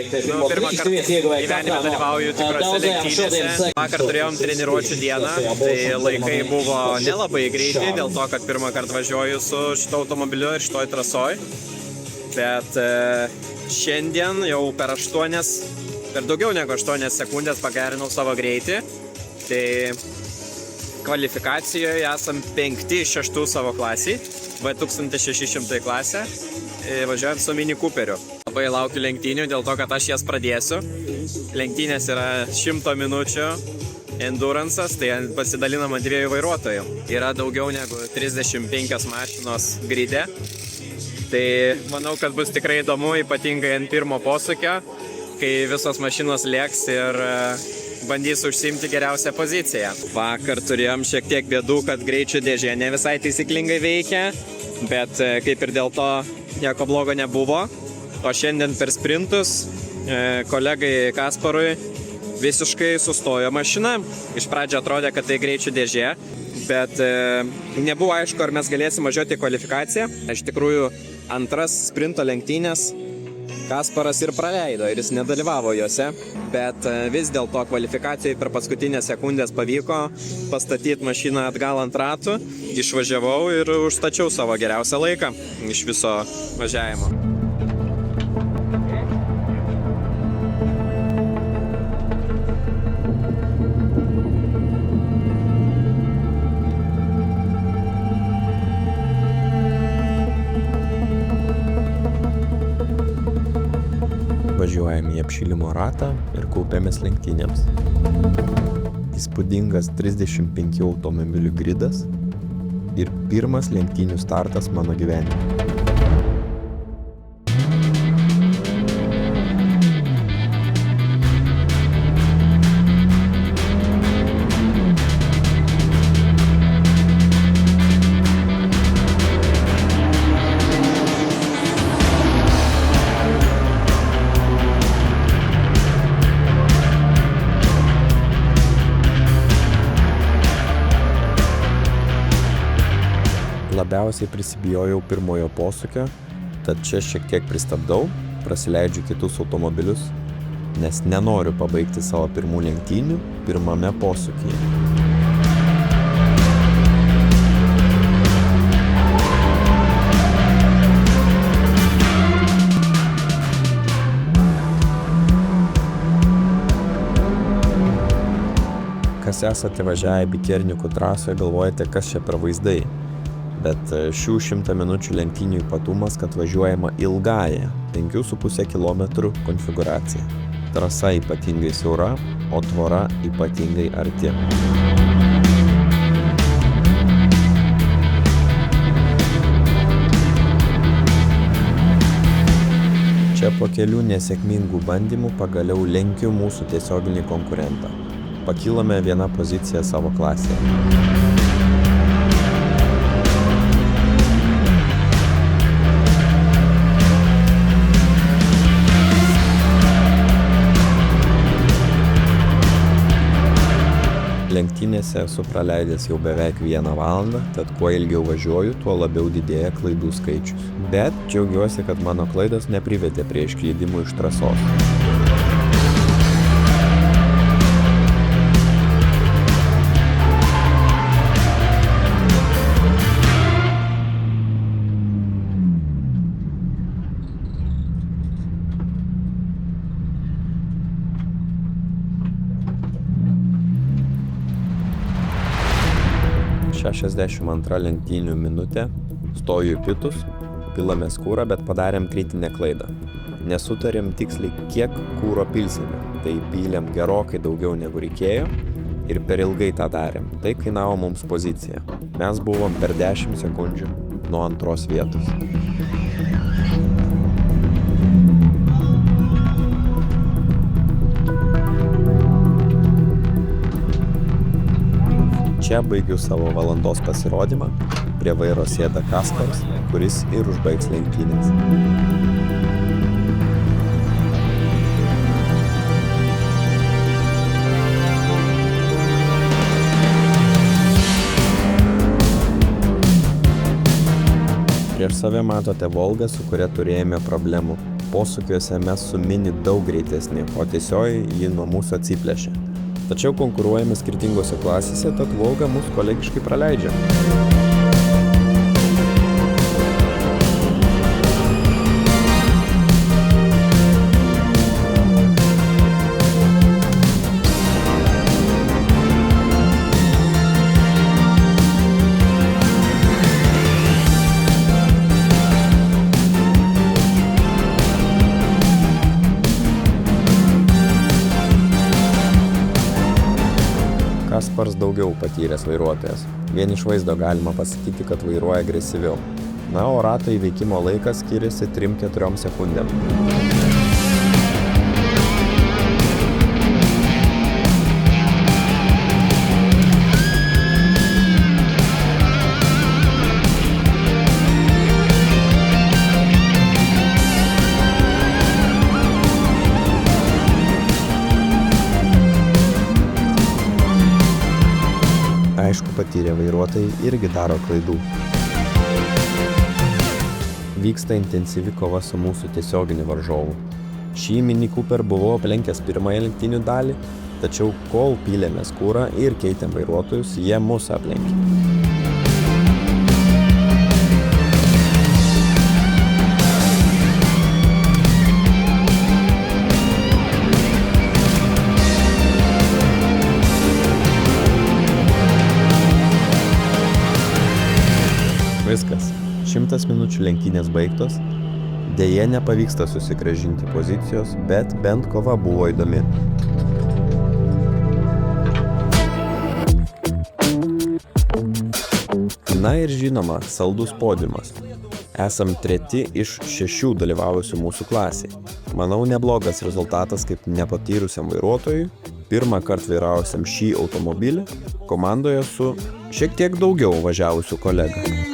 Pirmą kartą gyvenime dalyvauju tikrose lenktynėse. Vakar turėjom treniruočių dieną, tai laikai buvo nelabai greiti, dėl to, kad pirmą kartą važiuoju su šito automobiliu ir šitoj trasoj. Bet šiandien jau per daugiau negu 8 sekundės pagerinau savo greitį. Tai kvalifikacijoje esam 5 iš 6 savo klasiai, V1600 klasė, važiuojant su Mini Cooperiu. Labai laukiu lenktynių dėl to, kad aš jas pradėsiu. Lenktynės yra 100 minučių endurance'as, tai pasidalinama 2 vairuotojų. Yra daugiau negu 35 mašinos gride. Tai manau, kad bus tikrai įdomu, ypatingai ant pirmo posūkio, kai visos mašinos lėks ir bandys užsiimti geriausią poziciją. Vakar turėjom šiek tiek bėdų, kad greičių dėžė ne visai taisyklingai veikia, bet kaip ir dėl to nieko blogo nebuvo. O šiandien per sprintus kolegai Kasparui visiškai sustojo mašina. Iš pradžio atrodė, kad tai greičių dėžė, bet nebuvo aišku, ar mes galėsim važiuoti į kvalifikaciją. Iš tikrųjų, antras sprinto lenktynės Kasparas ir praleido ir jis nedalyvavo juose, bet vis dėlto kvalifikacijoje per paskutinės sekundės pavyko pastatyti mašiną atgal ant ratų, išvažiavau ir užstačiau savo geriausią laiką iš viso važiavimo. Važiuojame į apšilimo ratą ir kaupiamės lenktynėms. Įspūdingas 35 automobilių gridas ir pirmas lenktynių startas mano gyvenime. Labiausiai prisibijojau pirmojo posūkio, tad čia šiek tiek pristabdau, prasileidžiu kitus automobilius, nes nenoriu pabaigti savo pirmų lenktynių pirmame posūkyje. Kas esate važiavę Bikernikų trasoje, galvojate, kas čia per vaizdai. Bet šių 100 minučių lenktynių ypatumas, kad važiuojama ilgąją 5,5 km konfiguracija. Trasa ypatingai siaura, o tvora ypatingai arti. Čia po kelių nesėkmingų bandymų pagaliau lenkiu mūsų tiesioginį konkurentą. Pakilame vieną poziciją savo klasėje. Lenktynėse esu praleidęs jau beveik 1 valandą, tad kuo ilgiau važiuoju, tuo labiau didėja klaidų skaičius. Bet džiaugiuosi, kad mano klaidos neprivedė prie išklydimų iš trasos. ...62 lenktynių minutė, stoju į pitus, pilamės kūrą, bet padarėm kritinę klaidą. Nesutarėm tiksliai, kiek kūro pilsime, tai pylėm gerokai daugiau negu reikėjo ir per ilgai tą darėm. Tai kainavo mums poziciją. Mes buvom per 10 sekundžių nuo antros vietos. Čia baigiu savo valandos pasirodymą, prie vairo sėda Kasparas, kuris ir užbaigs lenktynės. Prieš save matote Volgą, su kuria turėjome problemų. Posūkiuose mes su Mini daug greitesni, o tiesioji ji nuo mūsų atsiplėšė. Tačiau konkuruojame skirtingose klasėse, tad Volga mus kolegiškai praleidžia. Kaspars daugiau patyręs vairuotojas. Vien iš vaizdo galima pasakyti, kad vairuoja agresyviau. Na, o rato įveikimo laikas skiriasi 3-4 sekundėm. Aišku, patyrę vairuotojai irgi daro klaidų. Vyksta intensyvi kova su mūsų tiesioginiu varžovu. Šį Mini Cooper buvau aplenkęs pirmąją lenktynių dalį, tačiau kol pylėmės kurą ir keitėm vairuotojus, jie mus aplenkė. Viskas. 100 minučių lenktynės baigtos. Deja, nepavyksta susigrąžinti pozicijos, bet bent kova buvo įdomi. Na ir žinoma, saldus podiumas. Esam 3 iš 6 dalyvavusių mūsų klasiai. Manau, neblogas rezultatas kaip nepatyrusiam vairuotojui, pirmą kartą vairavusiam šį automobilį, komandoje su šiek tiek daugiau važiavusių kolegą.